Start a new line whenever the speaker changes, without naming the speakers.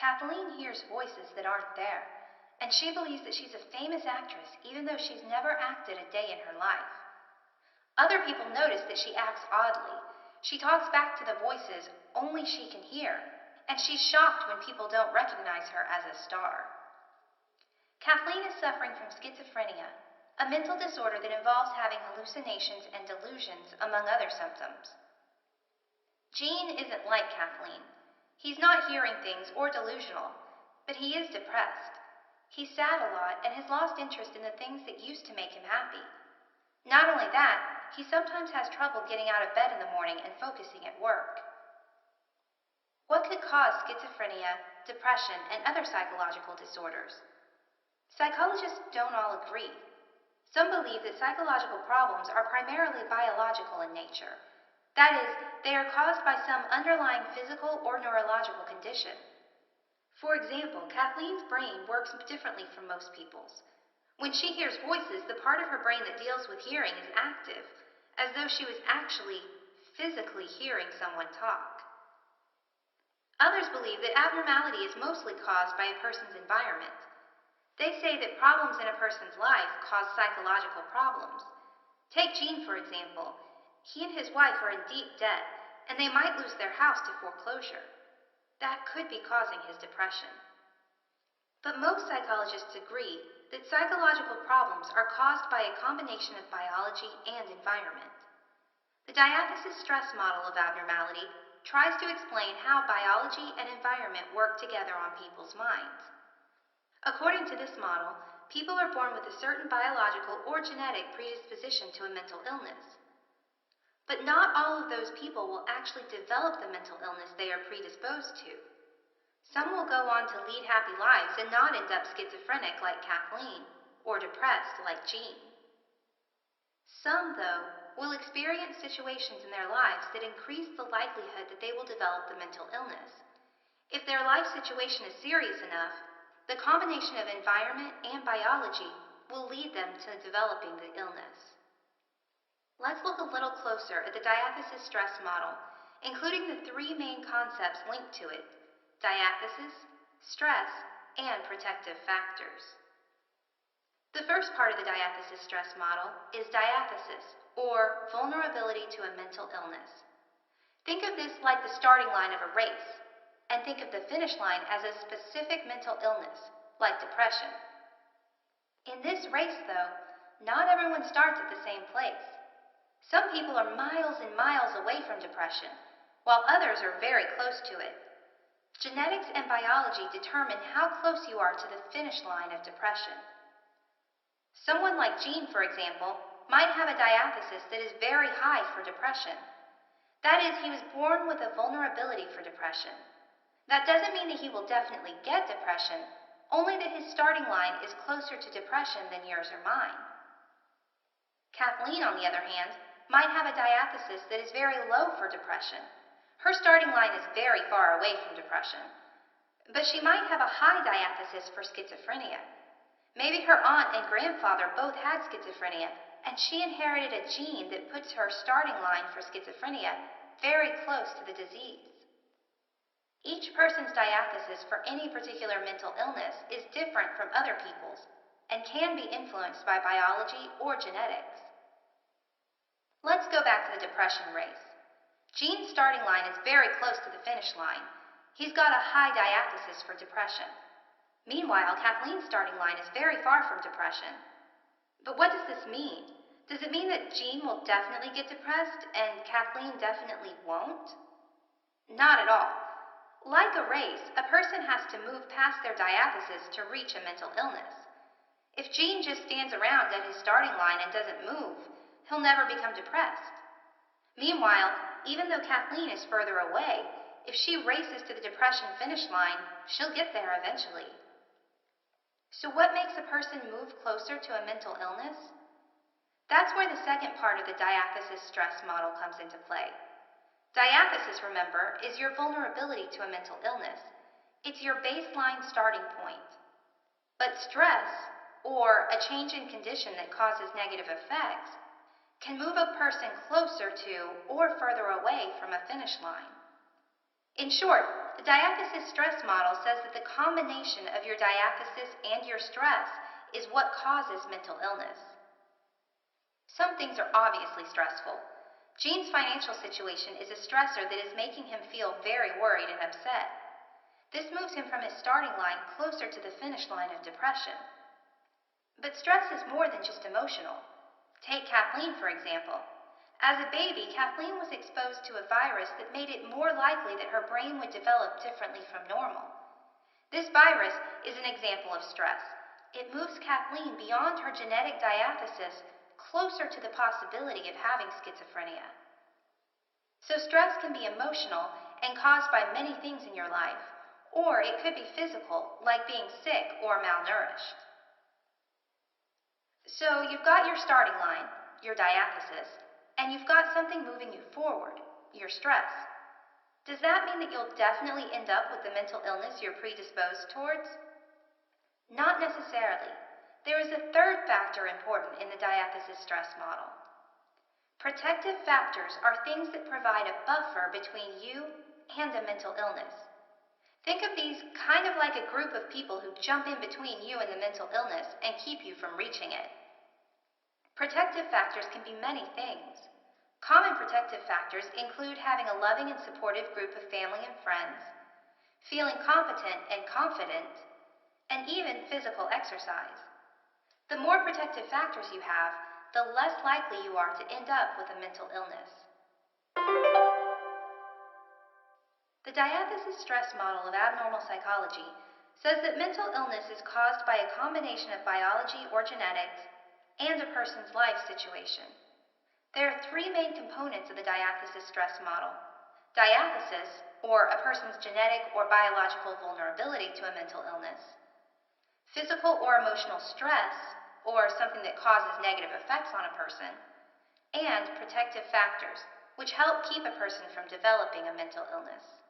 Kathleen hears voices that aren't there, and she believes that she's a famous actress even though she's never acted a day in her life. Other people notice that she acts oddly. She talks back to the voices only she can hear, and she's shocked when people don't recognize her as a star. Kathleen is suffering from schizophrenia, a mental disorder that involves having hallucinations and delusions, among other symptoms. Gene isn't like Kathleen. He's not hearing things or delusional, but he is depressed. He's sad a lot and has lost interest in the things that used to make him happy. Not only that, he sometimes has trouble getting out of bed in the morning and focusing at work. What could cause schizophrenia, depression, and other psychological disorders? Psychologists don't all agree. Some believe that psychological problems are primarily biological in nature. That is, they are caused by some underlying physical or neurological condition. For example, Kathleen's brain works differently from most people's. When she hears voices, the part of her brain that deals with hearing is active, as though she was actually, physically hearing someone talk. Others believe that abnormality is mostly caused by a person's environment. They say that problems in a person's life cause psychological problems. Take Gene, for example. He and his wife are in deep debt, and they might lose their house to foreclosure. That could be causing his depression. But most psychologists agree that psychological problems are caused by a combination of biology and environment. The diathesis stress model of abnormality tries to explain how biology and environment work together on people's minds. According to this model, people are born with a certain biological or genetic predisposition to a mental illness. But not all of those people will actually develop the mental illness they are predisposed to. Some will go on to lead happy lives and not end up schizophrenic like Kathleen, or depressed like Gene. Some, though, will experience situations in their lives that increase the likelihood that they will develop the mental illness. If their life situation is serious enough, the combination of environment and biology will lead them to developing the illness. Let's look a little closer at the diathesis stress model, including the three main concepts linked to it: diathesis, stress, and protective factors. The first part of the diathesis stress model is diathesis, or vulnerability to a mental illness. Think of this like the starting line of a race, and think of the finish line as a specific mental illness, like depression. In this race, though, not everyone starts at the same place. Some people are miles and miles away from depression, while others are very close to it. Genetics and biology determine how close you are to the finish line of depression. Someone like Gene, for example, might have a diathesis that is very high for depression. That is, he was born with a vulnerability for depression. That doesn't mean that he will definitely get depression, only that his starting line is closer to depression than yours or mine. Kathleen, on the other hand, might have a diathesis that is very low for depression. Her starting line is very far away from depression. But she might have a high diathesis for schizophrenia. Maybe her aunt and grandfather both had schizophrenia, and she inherited a gene that puts her starting line for schizophrenia very close to the disease. Each person's diathesis for any particular mental illness is different from other people's and can be influenced by biology or genetics. Let's go back to the depression race. Gene's starting line is very close to the finish line. He's got a high diathesis for depression. Meanwhile, Kathleen's starting line is very far from depression. But what does this mean? Does it mean that Gene will definitely get depressed and Kathleen definitely won't? Not at all. Like a race, a person has to move past their diathesis to reach a mental illness. If Gene just stands around at his starting line and doesn't move, he'll never become depressed. Meanwhile, even though Kathleen is further away, if she races to the depression finish line, she'll get there eventually. So what makes a person move closer to a mental illness? That's where the second part of the diathesis stress model comes into play. Diathesis, remember, is your vulnerability to a mental illness. It's your baseline starting point. But stress, or a change in condition that causes negative effects, can move a person closer to or further away from a finish line. In short, the diathesis stress model says that the combination of your diathesis and your stress is what causes mental illness. Some things are obviously stressful. Gene's financial situation is a stressor that is making him feel very worried and upset. This moves him from his starting line closer to the finish line of depression. But stress is more than just emotional. Take Kathleen, for example. As a baby, Kathleen was exposed to a virus that made it more likely that her brain would develop differently from normal. This virus is an example of stress. It moves Kathleen beyond her genetic diathesis, closer to the possibility of having schizophrenia. So stress can be emotional and caused by many things in your life, or it could be physical, like being sick or malnourished. So you've got your starting line, your diathesis, and you've got something moving you forward, your stress. Does that mean that you'll definitely end up with the mental illness you're predisposed towards? Not necessarily. There is a third factor important in the diathesis stress model. Protective factors are things that provide a buffer between you and a mental illness. Think of these kind of like a group of people who jump in between you and the mental illness and keep you from reaching it. Protective factors can be many things. Common protective factors include having a loving and supportive group of family and friends, feeling competent and confident, and even physical exercise. The more protective factors you have, the less likely you are to end up with a mental illness. The diathesis stress model of abnormal psychology says that mental illness is caused by a combination of biology or genetics and a person's life situation. There are three main components of the diathesis stress model: diathesis, or a person's genetic or biological vulnerability to a mental illness; physical or emotional stress, or something that causes negative effects on a person; and protective factors, which help keep a person from developing a mental illness.